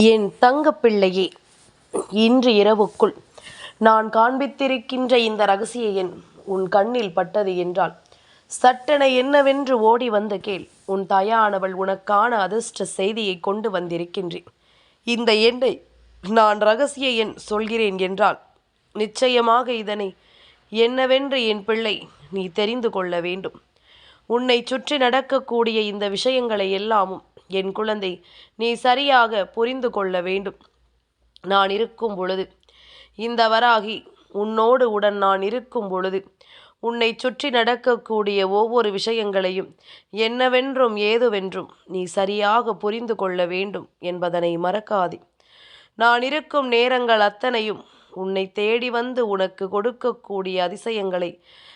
என் தங்கப்பிள்ளையே, இன்று இரவுக்குள் நான் காண்பித்திருக்கின்ற இந்த இரகசிய எண் உன் கண்ணில் பட்டது என்றால் சட்டென என்னவென்று ஓடி வந்து கேள். உன் தாயானவள் உனக்கான அதிர்ஷ்ட செய்தியை கொண்டு வந்திருக்கின்றேன். இந்த எண்ணை நான் இரகசிய எண் சொல்கிறேன் என்றால் நிச்சயமாக இதனை என்னவென்று என் பிள்ளை நீ தெரிந்து கொள்ள வேண்டும். உன்னை சுற்றி நடக்கக்கூடிய இந்த விஷயங்களை எல்லாமும் என் குழந்தை நீ சரியாக புரிந்து கொள்ள வேண்டும். நான் இருக்கும் பொழுது, இந்த வராகி உன்னோடு உடன் நான் இருக்கும் பொழுது உன்னை சுற்றி நடக்கக்கூடிய ஒவ்வொரு விஷயங்களையும் என்னவென்றும் ஏதுவென்றும் நீ சரியாக புரிந்து கொள்ள வேண்டும் என்பதனை மறக்காதே. நான் இருக்கும் நேரங்கள் அத்தனையும் உன்னை தேடி வந்து உனக்கு கொடுக்கக்கூடிய அதிசயங்களை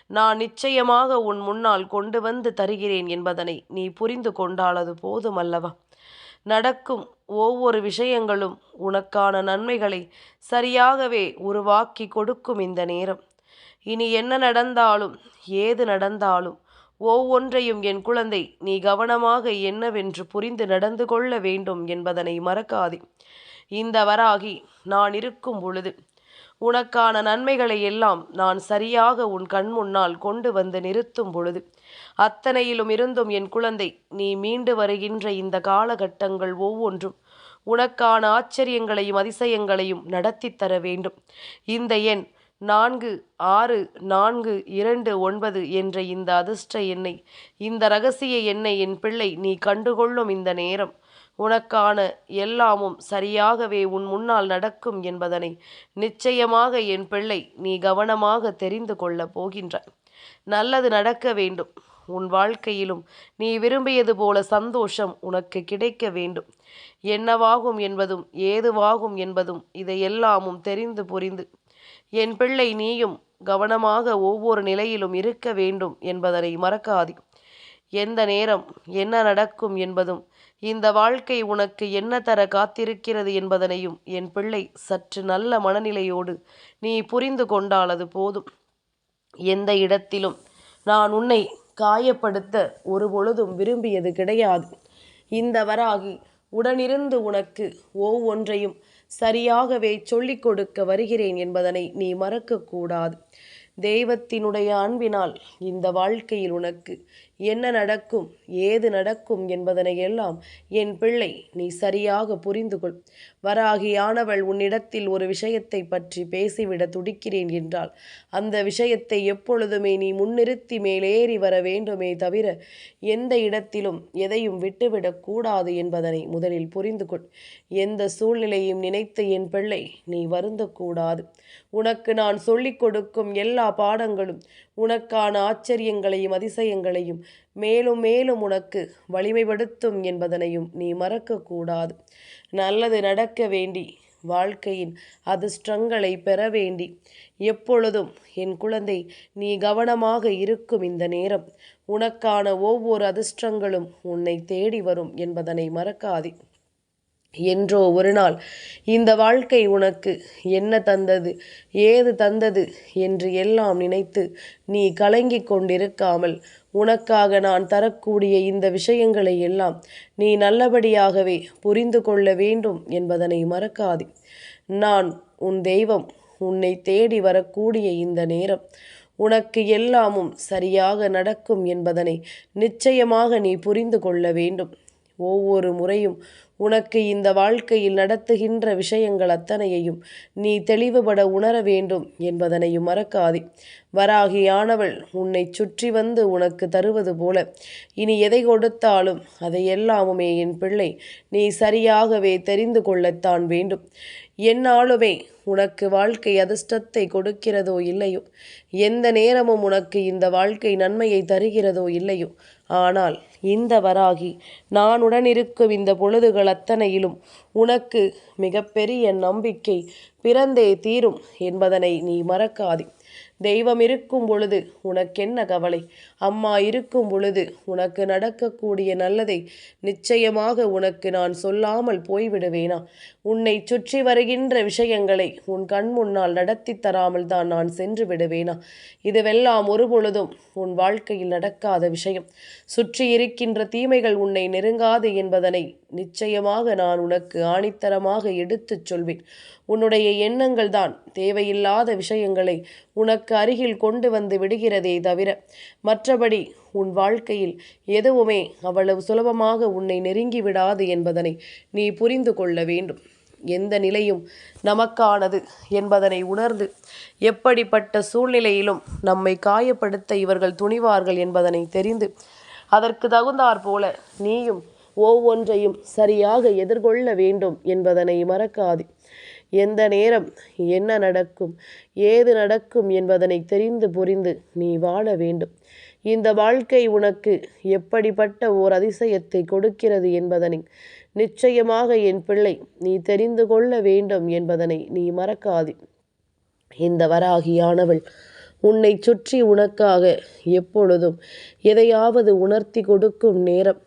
நான் நிச்சயமாக உன் முன்னால் கொண்டு வந்து தருகிறேன் என்பதனை நீ புரிந்து கொண்டால் அது போதுமல்லவா? நடக்கும் ஒவ்வொரு விஷயங்களும் உனக்கான நன்மைகளை சரியாகவே உருவாக்கி கொடுக்கும் இந்த நேரம். இனி என்ன நடந்தாலும் ஏது நடந்தாலும் ஒவ்வொன்றையும் என் குழந்தை நீ கவனமாக என்னவென்று புரிந்து நடந்து கொள்ள வேண்டும் என்பதனை மறக்காதே. இந்த வராகி நான் இருக்கும் பொழுது உனக்கான நன்மைகளை எல்லாம் நான் சரியாக உன் கண் முன்னால் கொண்டு வந்து நிறுத்தும் பொழுது அத்தனையிலும் இருந்தும் என் குழந்தை நீ மீண்டு வருகின்ற இந்த காலகட்டங்கள் ஒவ்வொன்றும் உனக்கான ஆச்சரியங்களையும் அதிசயங்களையும் நடத்தி தர வேண்டும். இந்த எண் 464229 என்ற இந்த அதிர்ஷ்ட எண்ணை, இந்த இரகசிய எண்ணை என் பிள்ளை நீ கண்டுகொள்ளும் இந்த நேரம் உனக்கான எல்லாமும் சரியாகவே உன் முன்னால் நடக்கும் என்பதனை நிச்சயமாக என் பிள்ளை நீ கவனமாக தெரிந்து கொள்ளப் போகின்றாய். நல்லது நடக்க வேண்டும். உன் வாழ்க்கையிலும் நீ விரும்பியது போல சந்தோஷம் உனக்கு கிடைக்க வேண்டும். என்னவாகும் என்பதும் ஏதுவாகும் என்பதும் இதையெல்லாமும் தெரிந்து புரிந்து என் பிள்ளை நீயும் கவனமாக ஒவ்வொரு நிலையிலும் இருக்க வேண்டும் என்பதனை மறக்காதே. எந்த நேரம் என்ன நடக்கும் என்பதும் இந்த வாழ்க்கை உனக்கு என்ன தர காத்திருக்கிறது என்பதனையும் என் பிள்ளை சற்று நல்ல மனநிலையோடு நீ புரிந்து கொண்டால் அது போதும். எந்த இடத்திலும் நான் உன்னை காயப்படுத்த ஒரு பொழுதும் விரும்பியது கிடையாது. இந்த வராகி உடனிருந்து உனக்கு ஒவ்வொன்றையும் சரியாகவே சொல்லிக் கொடுக்க வருகிறேன் என்பதனை நீ மறக்கக்கூடாது. தெய்வத்தினுடைய அன்பினால் இந்த வாழ்க்கையில் உனக்கு என்ன நடக்கும் ஏது நடக்கும் என்பதனை எல்லாம் என் பிள்ளை நீ சரியாக புரிந்து கொள். வராகியானவள் உன்னிடத்தில் ஒரு விஷயத்தை பற்றி பேசிவிட துடிக்கிறேன் என்றால் அந்த விஷயத்தை எப்பொழுதுமே நீ முன்னிறுத்தி மேலேறி வர வேண்டுமே தவிர எந்த இடத்திலும் எதையும் விட்டுவிடக்கூடாது என்பதனை முதலில் புரிந்து கொள். எந்த சூழ்நிலையும் நினைத்து என் பிள்ளை நீ வருந்தக்கூடாது. உனக்கு நான் சொல்லிக் கொடுக்கும் எல்லா பாடங்களும் உனக்கான ஆச்சரியங்களையும் அதிசயங்களையும் மேலும் மேலும் உனக்கு வலிமைப்படுத்தும் என்பதனையும் நீ மறக்கக்கூடாது. நல்லது நடக்க வேண்டி, வாழ்க்கையின் அதிர்ஷ்டங்களை பெற வேண்டி எப்பொழுதும் என் குழந்தை நீ கவனமாக இருக்கும் இந்த நேரம் உனக்கான ஒவ்வொரு அதிர்ஷ்டங்களும் உன்னை தேடி வரும் என்பதனை மறக்காதே. என்றோ ஒரு நாள் இந்த வாழ்க்கை உனக்கு என்ன தந்தது ஏது தந்தது என்று எல்லாம் நினைத்து நீ கலங்கிக் கொண்டிருக்காமல் உனக்காக நான் தரக்கூடிய இந்த விஷயங்களை எல்லாம் நீ நல்லபடியாகவே புரிந்து கொள்ள வேண்டும் என்பதனை மறக்காதே. நான் உன் தெய்வம். உன்னை தேடி வரக்கூடிய இந்த நேரம் உனக்கு எல்லாமும் சரியாக நடக்கும் என்பதனை நிச்சயமாக நீ புரிந்து கொள்ள வேண்டும். ஒவ்வொரு முறையும் உனக்கு இந்த வாழ்க்கையில் நடத்துகின்ற விஷயங்கள் அத்தனையையும் நீ தெளிவுபட உணர வேண்டும் என்பதனையும் மறக்காதே. வராகியானவள் உன்னை சுற்றி வந்து உனக்கு தருவது போல இனி எதை கொடுத்தாலும் அதையெல்லாமுமே என் பிள்ளை நீ சரியாகவே தெரிந்து கொள்ளத்தான் வேண்டும். என்னாலுமே உனக்கு வாழ்க்கை அதிர்ஷ்டத்தை கொடுக்கிறதோ இல்லையோ, எந்த நேரமும் உனக்கு இந்த வாழ்க்கை நன்மையை தருகிறதோ இல்லையோ, ஆனால் இந்த வராகி நான் உடனிருக்கும் இந்த பொழுதுகள் அத்தனையிலும் உனக்கு மிகப்பெரிய நம்பிக்கை பிறந்தே தீரும் என்பதனை நீ மறக்காதே. தெய்வம் இருக்கும் பொழுது உனக்கென்ன கவலை? அம்மா இருக்கும் பொழுது உனக்கு நடக்கக்கூடிய நல்லதை நிச்சயமாக உனக்கு நான் சொல்லாமல் போய்விடுவேனா? உன்னை சுற்றி வருகின்ற விஷயங்களை உன் கண் முன்னால் நடத்தி தராமல் தான் நான் சென்று விடுவேனா? இதுவெல்லாம் ஒருபொழுதும் உன் வாழ்க்கையில் நடக்காத விஷயம். சுற்றி இருக்கின்ற தீமைகள் உன்னை நெருங்காது என்பதனை நிச்சயமாக நான் உனக்கு ஆணித்தரமாக எடுத்துச் சொல்வேன். உன்னுடைய எண்ணங்கள் தான் தேவையில்லாத விஷயங்களை உனக்கு அருகில் கொண்டு வந்து விடுகிறதே தவிர மற்றபடி உன் வாழ்க்கையில் எதுவுமே அவ்வளவு சுலபமாக உன்னை நெருங்கி விடாது என்பதனை நீ புரிந்து கொள்ள வேண்டும். எந்த நிலையும் நமக்கானது என்பதனை உணர்ந்து எப்படிப்பட்ட சூழ்நிலையிலும் நம்மை காயப்படுத்த இவர்கள் துணிவார்கள் என்பதனை தெரிந்து அதற்கு தகுந்தாற் போல நீயும் ஒவ்வொன்றையும் சரியாக எதிர்கொள்ள வேண்டும் என்பதனை மறக்காது. எந்த நேரம் என்ன நடக்கும், ஏது நடக்கும் என்பதனை தெரிந்து புரிந்து நீ வாழ வேண்டும். இந்த வாழ்க்கை உனக்கு எப்படிப்பட்ட ஓர் அதிசயத்தை கொடுக்கிறது என்பதனை நிச்சயமாக என் பிள்ளை நீ தெரிந்து கொள்ள வேண்டும் என்பதனை நீ மறக்காது. இந்த வராகியானவள் உன்னை சுற்றி உனக்காக எப்பொழுதும் எதையாவது உணர்த்தி கொடுக்கும் நேரம்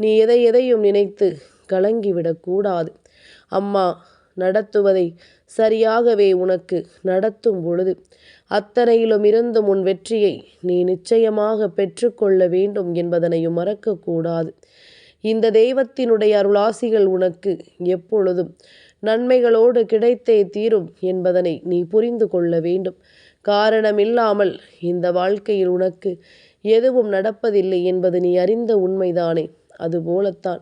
நீ எதையும் நினைத்து கலங்கிவிடக்கூடாது. அம்மா நடத்துவதை சரியாகவே உனக்கு நடத்தும் பொழுது அத்தனையிலும் இருந்தும் உன் வெற்றியை நீ நிச்சயமாக பெற்றுக்கொள்ள வேண்டும் என்பதனையும் மறக்கக்கூடாது. இந்த தெய்வத்தினுடைய அருளாசிகள் உனக்கு எப்பொழுதும் நன்மைகளோடு கிடைத்தே தீரும் என்பதனை நீ புரிந்து கொள்ள வேண்டும். காரணமில்லாமல் இந்த வாழ்க்கையில் உனக்கு எதுவும் நடப்பதில்லை என்பது நீ அறிந்த உண்மைதானே? அதுபோலத்தான்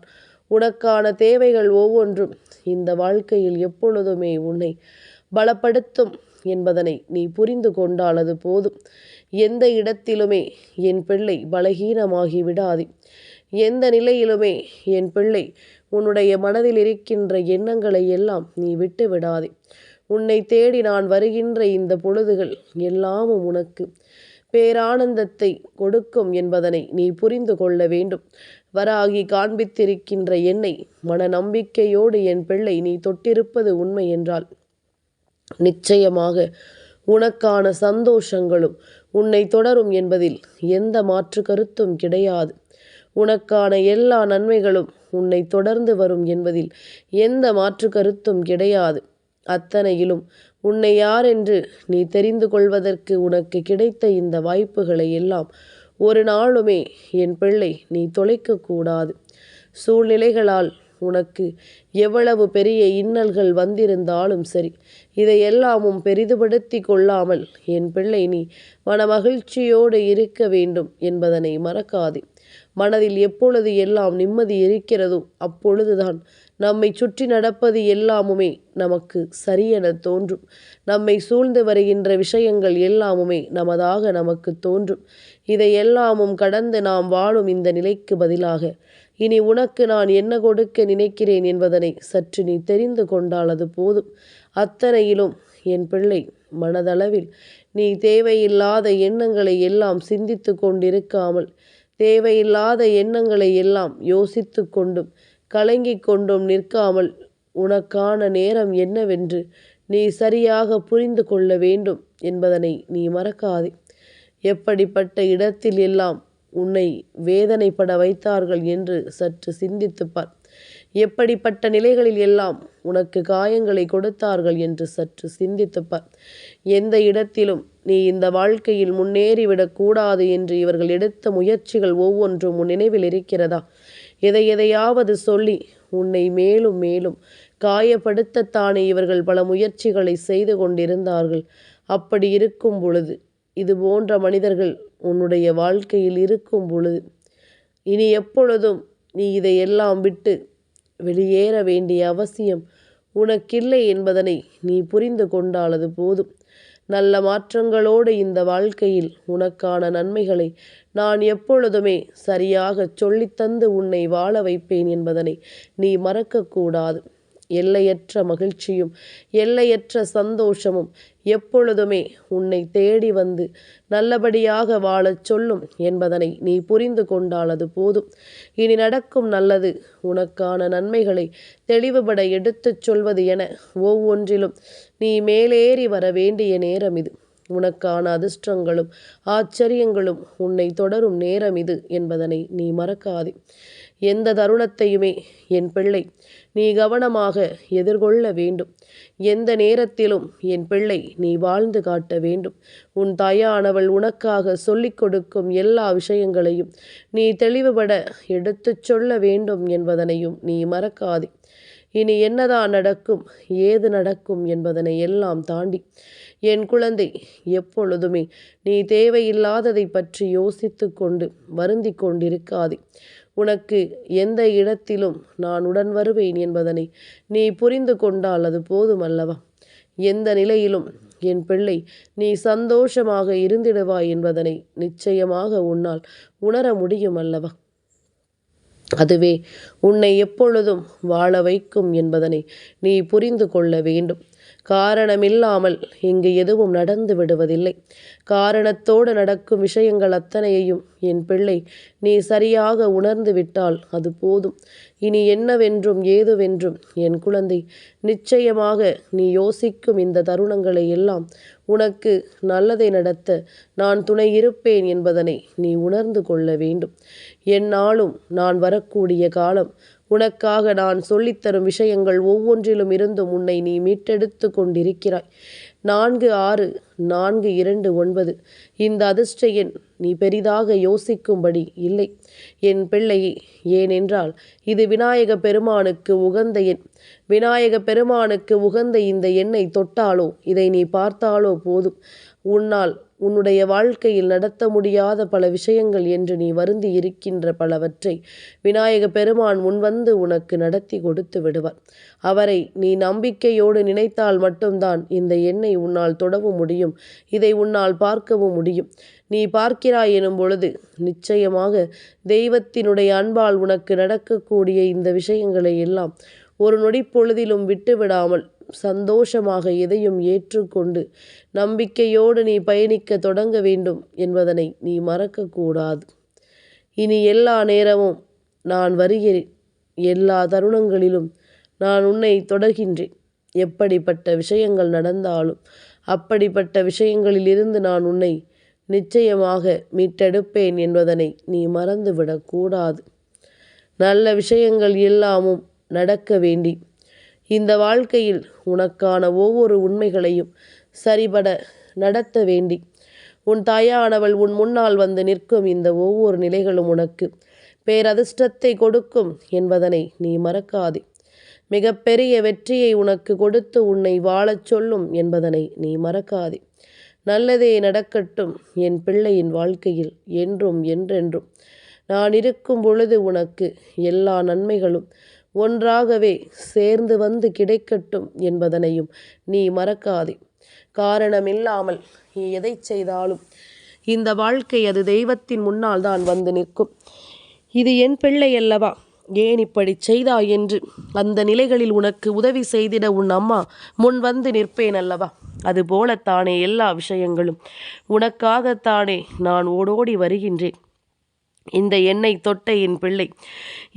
உனக்கான தேவைகள் ஒவ்வொன்றும் இந்த வாழ்க்கையில் எப்பொழுதுமே உன்னை பலப்படுத்தும் என்பதனை நீ புரிந்து கொண்டால் அது போதும். எந்த இடத்திலுமே என் பிள்ளை பலகீனமாகி விடாதே. எந்த நிலையிலுமே என் பிள்ளை உன்னுடைய மனதில் இருக்கின்ற எண்ணங்களை எல்லாம் நீ விட்டு விடாதே. உன்னை தேடி நான் வருகின்ற இந்த பொழுதுகள் எல்லாமும் உனக்கு பேரானந்தத்தை கொடுக்கும் என்பதனை நீ புரிந்து கொள்ள வேண்டும். வராகி காண்பித்திருக்கின்ற என்னை மன நம்பிக்கையோடு என் பிள்ளை நீ தொட்டிருப்பது உண்மை என்றால் நிச்சயமாக உனக்கான சந்தோஷங்களும் உன்னை தொடரும் என்பதில் எந்த மாற்று கருத்தும் கிடையாது. உனக்கான எல்லா நன்மைகளும் உன்னை தொடர்ந்து வரும் என்பதில் எந்த மாற்று கருத்தும் கிடையாது. அத்தனையிலும் உன்னை யார் என்று நீ தெரிந்து கொள்வதற்கு உனக்கு கிடைத்த இந்த வாய்ப்புகளை எல்லாம் ஒரு நாளுமே என் பிள்ளை நீ தொலைக்கக்கூடாது. சூழ்நிலைகளால் உனக்கு எவ்வளவு பெரிய இன்னல்கள் வந்திருந்தாலும் சரி, இதையெல்லாமும் பெரிதுபடுத்தி கொள்ளாமல் என் பிள்ளை நீ மனமகிழ்ச்சியோடு இருக்க வேண்டும் என்பதனை மறக்காதே. மனதில் எப்பொழுது எல்லாம் நிம்மதி இருக்கிறதோ அப்பொழுதுதான் நம்மை சுற்றி நடப்பது எல்லாமுமே நமக்கு சரியென தோன்றும். நம்மை சூழ்ந்து வருகின்ற விஷயங்கள் எல்லாமுமே நமதாக நமக்கு தோன்றும். இதையெல்லாமும் கடந்து நாம் வாழும் இந்த நிலைக்கு பதிலாக இனி உனக்கு நான் என்ன கொடுக்க நினைக்கிறேன் என்பதனை சற்று நீ தெரிந்து கொண்டால் அது போதும். அத்தனையிலும் என் பிள்ளை மனதளவில் நீ தேவையில்லாத எண்ணங்களை எல்லாம் சிந்தித்து கொண்டிருக்காமல் தேவையில்லாத எண்ணங்களை எல்லாம் யோசித்து கொண்டும் கலங்கிக் கொண்டும் நிற்காமல் உனக்கான நேரம் என்னவென்று நீ சரியாக புரிந்து கொள்ள வேண்டும் என்பதனை நீ மறக்காதே. எப்படிப்பட்ட இடத்தில் எல்லாம் உன்னை வேதனைப்பட வைத்தார்கள் என்று சற்று சிந்தித்துப்பார். எப்படிப்பட்ட நிலைகளில் எல்லாம் உனக்கு காயங்களை கொடுத்தார்கள் என்று சற்று சிந்தித்துப்பார். எந்த இடத்திலும் நீ இந்த வாழ்க்கையில் முன்னேறிவிடக்கூடாது என்று இவர்கள் எடுத்த முயற்சிகள் ஒவ்வொன்றும் உன் நினைவில் இருக்கிறதா? எதையாவது சொல்லி உன்னை மேலும் மேலும் காயப்படுத்தத்தானே இவர்கள் பல முயற்சிகளை செய்து கொண்டிருந்தார்கள். அப்படி இருக்கும் பொழுது, இது போன்ற மனிதர்கள் உன்னுடைய வாழ்க்கையில் இருக்கும் பொழுது இனி எப்பொழுதும் நீ இதையெல்லாம் விட்டு வெளியேற வேண்டிய அவசியம் உனக்கில்லை என்பதனை நீ புரிந்து கொண்டால் அது போதும். நல்ல மாற்றங்களோடு இந்த வாழ்க்கையில் உனக்கான நன்மைகளை நான் எப்பொழுதுமே சரியாக சொல்லித்தந்து உன்னை வாழ வைப்பேன் என்பதனை நீ மறக்கக்கூடாது. எல்லையற்ற மகிழ்ச்சியும் எல்லையற்ற சந்தோஷமும் எப்பொழுதுமே உன்னை தேடி வந்து நல்லபடியாக வாழச் சொல்லும் என்பதனை நீ புரிந்து கொண்டால் அது போதும். இனி நடக்கும் நல்லது உனக்கான நன்மைகளை தெளிவுபட எடுத்துச் சொல்வது என ஒவ்வொன்றிலும் நீ மேலேறி வர வேண்டிய நேரம் இது. உனக்கான அதிர்ஷ்டங்களும் ஆச்சரியங்களும் உன்னை தொடரும் நேரம் இது என்பதனை நீ மறக்காதே. எந்த தருணத்தையுமே என் பிள்ளை நீ கவனமாக எதிர்கொள்ள வேண்டும். எந்த நேரத்திலும் என் பிள்ளை நீ வாழ்ந்து காட்ட வேண்டும். உன் தாயானவள் உனக்காக சொல்லிக் கொடுக்கும் எல்லா விஷயங்களையும் நீ தெளிவுபட எடுத்துச் சொல்ல வேண்டும் என்பதனையும் நீ மறக்காதே. இனி என்னதான் நடக்கும், ஏது நடக்கும் என்பதனை எல்லாம் தாண்டி என் குழந்தை எப்பொழுதுமே நீ தேவையில்லாததை பற்றி யோசித்து கொண்டு வருந்தி கொண்டிருக்காதே. உனக்கு எந்த இடத்திலும் நான் உடன் வருவேன் என்பதனை நீ புரிந்து கொண்டால் அது போதும் அல்லவா? எந்த நிலையிலும் என் பிள்ளை நீ சந்தோஷமாக இருந்திடுவாய் என்பதனை நிச்சயமாக உன்னால் உணர முடியும் அல்லவா? அதுவே உன்னை எப்பொழுதும் வாழ வைக்கும் என்பதனை நீ புரிந்து கொள்ள வேண்டும். காரணமில்லாமல் இங்கு எதுவும் நடந்து விடுவதில்லை. காரணத்தோடு நடக்கும் விஷயங்கள் அத்தனையையும் என் பிள்ளை நீ சரியாக உணர்ந்து விட்டால் அது போதும். இனி என்னவென்றும் ஏதுவென்றும் என் குழந்தை நிச்சயமாக நீ யோசிக்கும் இந்த தருணங்களை எல்லாம் உனக்கு நல்லதை நடத்த நான் துணை இருப்பேன் என்பதனை நீ உணர்ந்து கொள்ள வேண்டும். எந்நாளும் நான் வரக்கூடிய காலம் உனக்காக நான் சொல்லித்தரும் விஷயங்கள் ஒவ்வொன்றிலும் இருந்தும் உன்னை நீ மீட்டெடுத்து கொண்டிருக்கிறாய். 464229 இந்த அதிர்ஷ்ட எண் நீ பெரிதாக யோசிக்கும்படி இல்லை என் பிள்ளையே. ஏனென்றால் இது விநாயக பெருமானுக்கு உகந்த எண். விநாயக பெருமானுக்கு உகந்த இந்த எண்ணை தொட்டாலோ இதை நீ பார்த்தாலோ போதும், உன்னால் உன்னுடைய வாழ்க்கையில் நடத்த முடியாத பல விஷயங்கள் என்று நீ வருந்தி இருக்கின்ற பலவற்றை விநாயக பெருமான் முன்வந்து உனக்கு நடத்தி கொடுத்து விடுவார். அவரை நீ நம்பிக்கையோடு நினைத்தால் மட்டும்தான் இந்த எண்ணை உன்னால் தொடவும் முடியும். இதை உன்னால் பார்க்கவும் முடியும். நீ பார்க்கிறாய் எனும் பொழுது நிச்சயமாக தெய்வத்தினுடைய அன்பால் உனக்கு நடக்கக்கூடிய இந்த விஷயங்களை எல்லாம் ஒரு நொடி பொழுதிலும் விட்டுவிடாமல் சந்தோஷமாக எதையும் ஏற்றுக்கொண்டு நம்பிக்கையோடு நீ பயணிக்க தொடங்க வேண்டும் என்பதனை நீ மறக்கக்கூடாது. இனி எல்லா நேரமும் நான் வருகிறேன். எல்லா தருணங்களிலும் நான் உன்னை தொடர்கின்றேன். எப்படிப்பட்ட விஷயங்கள் நடந்தாலும் அப்படிப்பட்ட விஷயங்களிலிருந்து நான் உன்னை நிச்சயமாக மீட்டெடுப்பேன் என்பதனை நீ மறந்துவிடக்கூடாது. நல்ல விஷயங்கள் எல்லாமும் நடக்க வேண்டி இந்த வாழ்க்கையில் உனக்கான ஒவ்வொரு உண்மைகளையும் சரிபட நடத்த வேண்டி உன் தாயானவள் உன் முன்னால் வந்து நிற்கும் இந்த ஒவ்வொரு நிலைகளும் உனக்கு பேரதிர்ஷ்டத்தை கொடுக்கும் என்பதனை நீ மறக்காதே. மிகப்பெரிய வெற்றியை உனக்கு கொடுத்து உன்னை வாழச் சொல்லும் என்பதனை நீ மறக்காதே. நல்லதே நடக்கட்டும் என் பிள்ளையின் வாழ்க்கையில் என்றும் என்றென்றும். நான் இருக்கும் பொழுது உனக்கு எல்லா நன்மைகளும் ஒன்றாகவே சேர்ந்து வந்து கிடைக்கட்டும் என்பதனையும் நீ மறக்காதே. காரணமில்லாமல் நீ எதை செய்தாலும் இந்த வாழ்க்கை அது தெய்வத்தின் முன்னால் தான் வந்து நிற்கும். இது என் பிள்ளை அல்லவா, ஏன் இப்படி செய்தாய் என்று அந்த நிலைகளில் உனக்கு உதவி செய்திட உன் அம்மா முன் வந்து நிற்பேன் அல்லவா? அதுபோலத்தானே எல்லா விஷயங்களும் உனக்காகத்தானே நான் ஓடோடி வருகின்றேன். இந்த எண்ணெய் தொட்ட என் பிள்ளை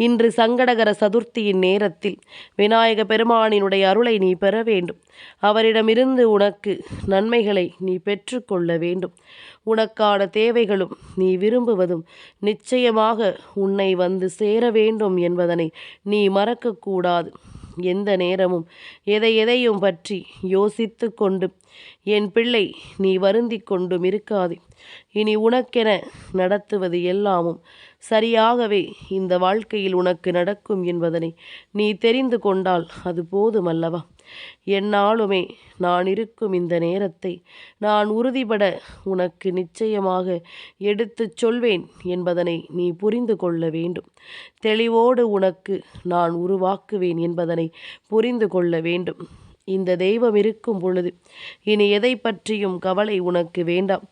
இன்று சங்கடகர சதுர்த்தியின் நேரத்தில் விநாயக பெருமானினுடைய அருளை நீ பெற வேண்டும். அவரிடமிருந்து உனக்கு நன்மைகளை நீ பெற்றுக்கொள்ள வேண்டும். உனக்கான தேவைகளும் நீ விரும்புவதும் நிச்சயமாக உன்னை வந்து சேர வேண்டும் என்பதனை நீ மறக்கக்கூடாது. எந்த நேரமும் எதையும் பற்றி யோசித்து கொண்டு என் பிள்ளை நீ வருந்தி கொண்டும் இருக்காதே. இனி உனக்கென நடத்துவது எல்லாமும் சரியாகவே இந்த வாழ்க்கையில் உனக்கு நடக்கும் என்பதனை நீ தெரிந்து கொண்டால் அது போதுமல்லவா? எந்நாளுமே நான் இருக்கும் இந்த நேரத்தை நான் உறுதிபட உனக்கு நிச்சயமாக எடுத்துச் சொல்வேன் என்பதனை நீ புரிந்து கொள்ள வேண்டும். தெளிவோடு உனக்கு நான் உருவாக்குவேன் என்பதனை புரிந்து கொள்ள வேண்டும். இந்த தெய்வம் இருக்கும் பொழுது இனி எதை பற்றியும் கவலை உனக்கு வேண்டாம்.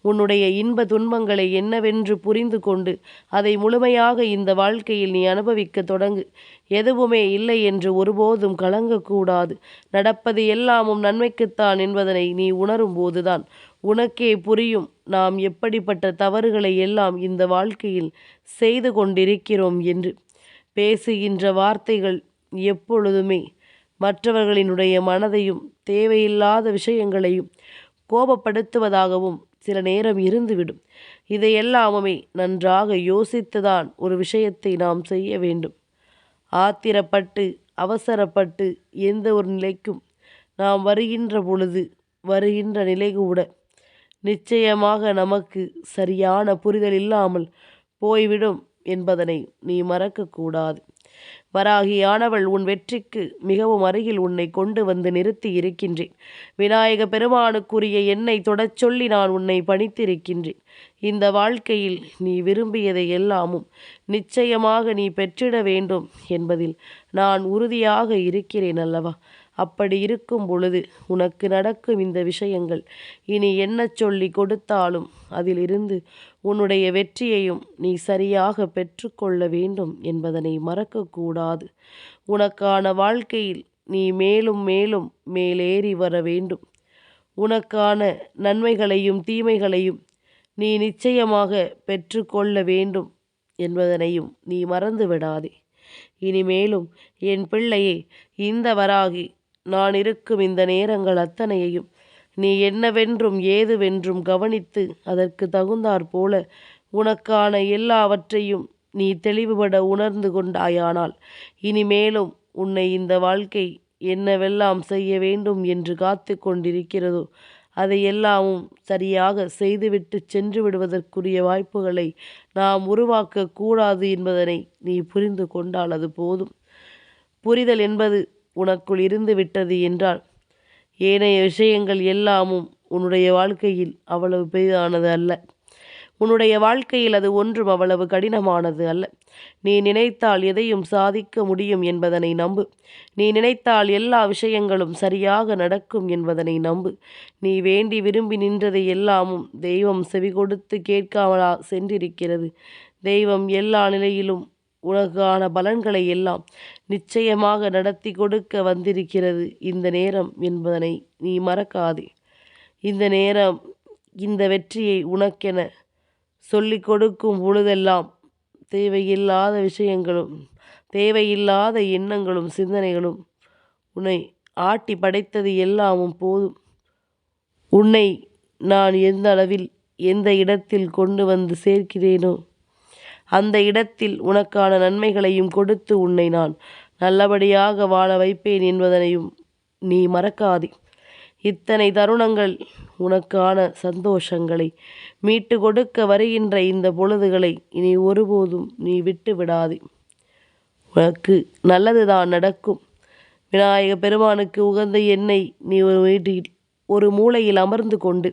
உன்னுடைய இன்ப துன்பங்களை என்னவென்று புரிந்து கொண்டு அதை முழுமையாக இந்த வாழ்க்கையில் நீ அனுபவிக்க தொடங்கு. எதுவுமே இல்லை என்று ஒருபோதும் கலங்கக்கூடாது. நடப்பது எல்லாமும் நன்மைக்குத்தான் என்பதனை நீ உணரும் போதுதான் உனக்கே புரியும் நாம் எப்படிப்பட்ட தவறுகளை எல்லாம் இந்த வாழ்க்கையில் செய்து கொண்டிருக்கிறோம் என்று. பேசுகின்ற வார்த்தைகள் எப்பொழுதுமே மற்றவர்களினுடைய மனதையும் தேவையில்லாத விஷயங்களையும் கோபப்படுத்துவதாகவும் சில நேரம் இருந்துவிடும். இதையெல்லாமுமே நன்றாக யோசித்துதான் ஒரு விஷயத்தை நாம் செய்ய வேண்டும். ஆத்திரப்பட்டு அவசரப்பட்டு எந்த ஒரு நிலைக்கும் நாம் வருகின்ற நிலை கூட நிச்சயமாக நமக்கு சரியான புரிதல் இல்லாமல் போய்விடும் என்பதனை நீ மறக்கக்கூடாது. வராகியானவள் உன் வெற்றிக்கு மிகவும் அருகில் உன்னை கொண்டு வந்து நிறுத்தி இருக்கின்றேன். விநாயக பெருமானுக்குரிய என்னை தொடச் சொல்லி நான் உன்னை பணித்திருக்கின்றேன். இந்த வாழ்க்கையில் நீ விரும்பியதை எல்லாமும் நிச்சயமாக நீ பெற்றிட வேண்டும் என்பதில் நான் உறுதியாக இருக்கிறேன் அல்லவா? அப்படி இருக்கும் பொழுது உனக்கு நடக்கும் இந்த விஷயங்கள் இனி என்ன சொல்லி கொடுத்தாலும் அதிலிருந்து உன்னுடைய வெற்றியையும் நீ சரியாக பெற்றுக்கொள்ள வேண்டும் என்பதனை மறக்கக்கூடாது. உனக்கான வாழ்க்கையில் நீ மேலும் மேலும் மேலேறி வர வேண்டும். உனக்கான நன்மைகளையும் தீமைகளையும் நீ நிச்சயமாக பெற்றுக்கொள்ள வேண்டும் என்பதனையும் நீ மறந்து விடாதே. இனிமேலும் என் பிள்ளையே, இந்த வராகி நான் இருக்கும் இந்த நேரங்கள் அத்தனையையும் நீ என்னவென்றும் ஏதுவென்றும் கவனித்து அதற்கு தகுந்தாற் போல உனக்கான எல்லாவற்றையும் நீ தெளிவுபட உணர்ந்து கொண்டாயானால் இனிமேலும் உன்னை இந்த வாழ்க்கை என்னவெல்லாம் செய்ய வேண்டும் என்று காத்து கொண்டிருக்கிறதோ அதையெல்லாமும் சரியாக செய்துவிட்டு சென்று விடுவதற்குரிய வாய்ப்புகளை நாம் உருவாக்கக்கூடாது என்பதனை நீ புரிந்து கொண்டால் அது போதும். புரிதல் என்பது உனக்குள் இருந்து விட்டது என்றால் ஏனைய விஷயங்கள் எல்லாமும் உன்னுடைய வாழ்க்கையில் அவ்வளவு பெரிதானது அல்ல. உன்னுடைய வாழ்க்கையில் அது ஒன்றும் அவ்வளவு கடினமானது அல்ல. நீ நினைத்தால் எதையும் சாதிக்க முடியும் என்பதனை நம்பு. நீ நினைத்தால் எல்லா விஷயங்களும் சரியாக நடக்கும் என்பதனை நம்பு. நீ வேண்டி விரும்பி நின்றதை எல்லாமும் தெய்வம் செவி கொடுத்து கேட்காமலா சென்றிருக்கிறது. தெய்வம் எல்லா நிலையிலும் உனக்கான பலன்களை எல்லாம் நிச்சயமாக நடத்தி கொடுக்க வந்திருக்கிறது இந்த நேரம் என்பதனை நீ மறக்காதே. இந்த நேரம் இந்த வெற்றியை உனக்கென சொல்லிக் கொடுக்கும் பொழுதெல்லாம் தேவையில்லாத விஷயங்களும் தேவையில்லாத எண்ணங்களும் சிந்தனைகளும் உன்னை ஆட்டி படைத்தது எல்லாமும் போதும். உன்னை நான் எந்த அளவில் எந்த இடத்தில் கொண்டு வந்து சேர்க்கிறேனோ அந்த இடத்தில் உனக்கான நன்மைகளையும் கொடுத்து உன்னை நான் நல்லபடியாக வாழ வைப்பேன் என்பதனையும் நீ மறக்காதே. இத்தனை தருணங்கள் உனக்கான சந்தோஷங்களை மீட்டு கொடுக்க வருகின்ற இந்த பொழுதுகளை இனி ஒருபோதும் நீ விட்டு விடாதே. உனக்கு நல்லதுதான் நடக்கும். விநாயக பெருமானுக்கு உகந்த எண்ணெய் நீ ஒரு வீட்டில் ஒரு மூலையில் அமர்ந்து கொண்டு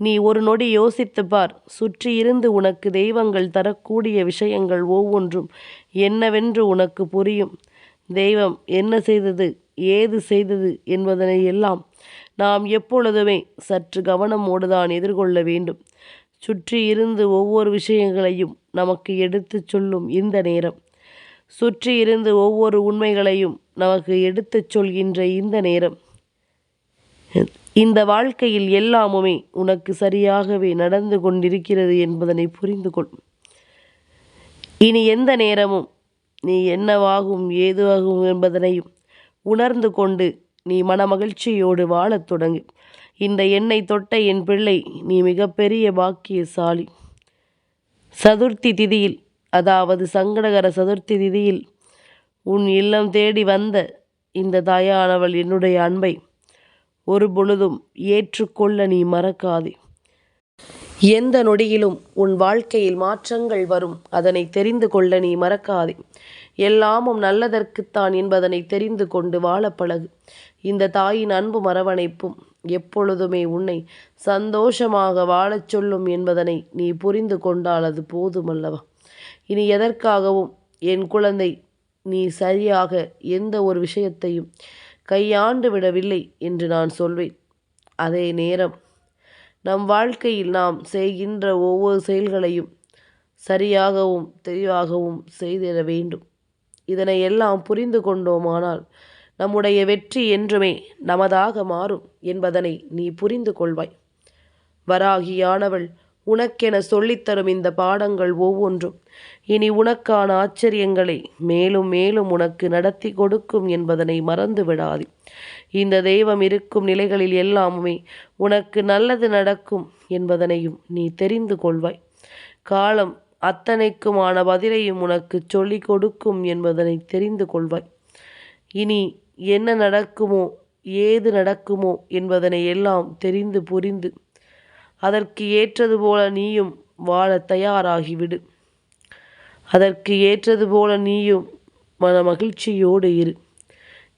நீ ஒரு நொடி யோசித்து பார். சுற்றி இருந்து உனக்கு தெய்வங்கள் தரக்கூடிய விஷயங்கள் ஒவ்வொன்றும் என்னவென்று உனக்கு புரியும். தெய்வம் என்ன செய்தது, ஏது செய்தது என்பதனை எல்லாம் நாம் எப்பொழுதுமே சற்று கவனமோடுதான் எதிர்கொள்ள வேண்டும். சுற்றி இருந்து ஒவ்வொரு விஷயங்களையும் நமக்கு எடுத்து சொல்லும் இந்த நேரம், சுற்றி இருந்து ஒவ்வொரு உண்மைகளையும் நமக்கு எடுத்துச் சொல்கின்ற இந்த நேரம், இந்த வாழ்க்கையில் எல்லாமுமே உனக்கு சரியாகவே நடந்து கொண்டிருக்கிறது என்பதனை புரிந்து கொள். இனி எந்த நேரமும் நீ என்னவாகும் ஏதுவாகும் என்பதனையும் உணர்ந்து கொண்டு நீ மனமகிழ்ச்சியோடு வாழத் தொடங்கு. இந்த எண்ணை தொட்ட என் பிள்ளை, நீ மிகப்பெரிய பாக்கியசாலி. சதுர்த்தி திதியில், அதாவது சங்கடகர சதுர்த்தி திதியில் உன் இல்லம் தேடி வந்த இந்த தாயானவள் என்னுடைய அன்பை ஒரு பொழுதும் ஏற்றுக்கொள்ள நீ மறக்காதே. எந்த நொடியிலும் உன் வாழ்க்கையில் மாற்றங்கள் வரும், அதனை தெரிந்து கொள்ள நீ மறக்காதே. எல்லாமும் நல்லதற்குத்தான் என்பதனை தெரிந்து கொண்டு வாழ பழகு. இந்த தாயின் அன்பும் அரவணைப்பும் எப்பொழுதுமே உன்னை சந்தோஷமாக வாழச் சொல்லும் என்பதனை நீ புரிந்து கொண்டால் அது போதுமல்லவா? இனி எதற்காகவும் என் குழந்தை நீ சரியாக எந்த ஒரு விஷயத்தையும் கையாண்டு விடவில்லை என்று நான் சொல்வேன். அதே நேரம் நம் வாழ்க்கையில் நாம் செய்கின்ற ஒவ்வொரு செயல்களையும் சரியாகவும் தெளிவாகவும் செய்திட வேண்டும். இதனை எல்லாம் புரிந்து கொண்டோமானால் நம்முடைய வெற்றி என்றுமே நமதாக மாறும் என்பதனை நீ புரிந்து கொள்வாய். வராகியானவள் உனக்கென சொல்லித்தரும் இந்த பாடங்கள் ஒவ்வொன்றும் இனி உனக்கான ஆச்சரியங்களை மேலும் மேலும் உனக்கு நடத்தி கொடுக்கும் என்பதனை மறந்து விடாதே. இந்த தெய்வம் இருக்கும் நிலைகளில் எல்லாமுமே உனக்கு நல்லது நடக்கும் என்பதனையும் நீ தெரிந்து கொள்வாய். காலம் அத்தனைக்குமான பதிலையும் உனக்கு சொல்லிக் கொடுக்கும் என்பதனை தெரிந்து கொள்வாய். இனி என்ன நடக்குமோ ஏது நடக்குமோ என்பதனை எல்லாம் தெரிந்து புரிந்து அதற்கு ஏற்றது போல நீயும் வாழ தயாராகிவிடு. அதற்கு ஏற்றது போல நீயும் மன மகிழ்ச்சியோடு இரு.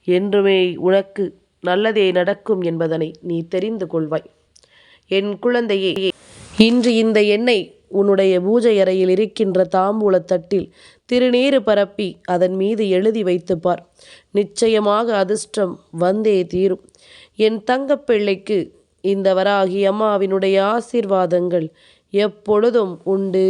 என்றுமே உனக்கு நல்லதே நடக்கும் என்பதனை நீ தெரிந்து கொள்வாய். என் குழந்தையே, இன்று இந்த எண்ணெய் உன்னுடைய பூஜை அறையில் இருக்கின்ற தாம்பூல தட்டில் திருநீறு பரப்பி அதன் மீது எழுதி வைத்துப்பார். நிச்சயமாக அதிர்ஷ்டம் வந்தே தீரும். என் தங்கப்பிள்ளைக்கு இந்த வராகி அம்மாவினுடைய ஆசீர்வாதங்கள் எப்பொழுதும் உண்டு.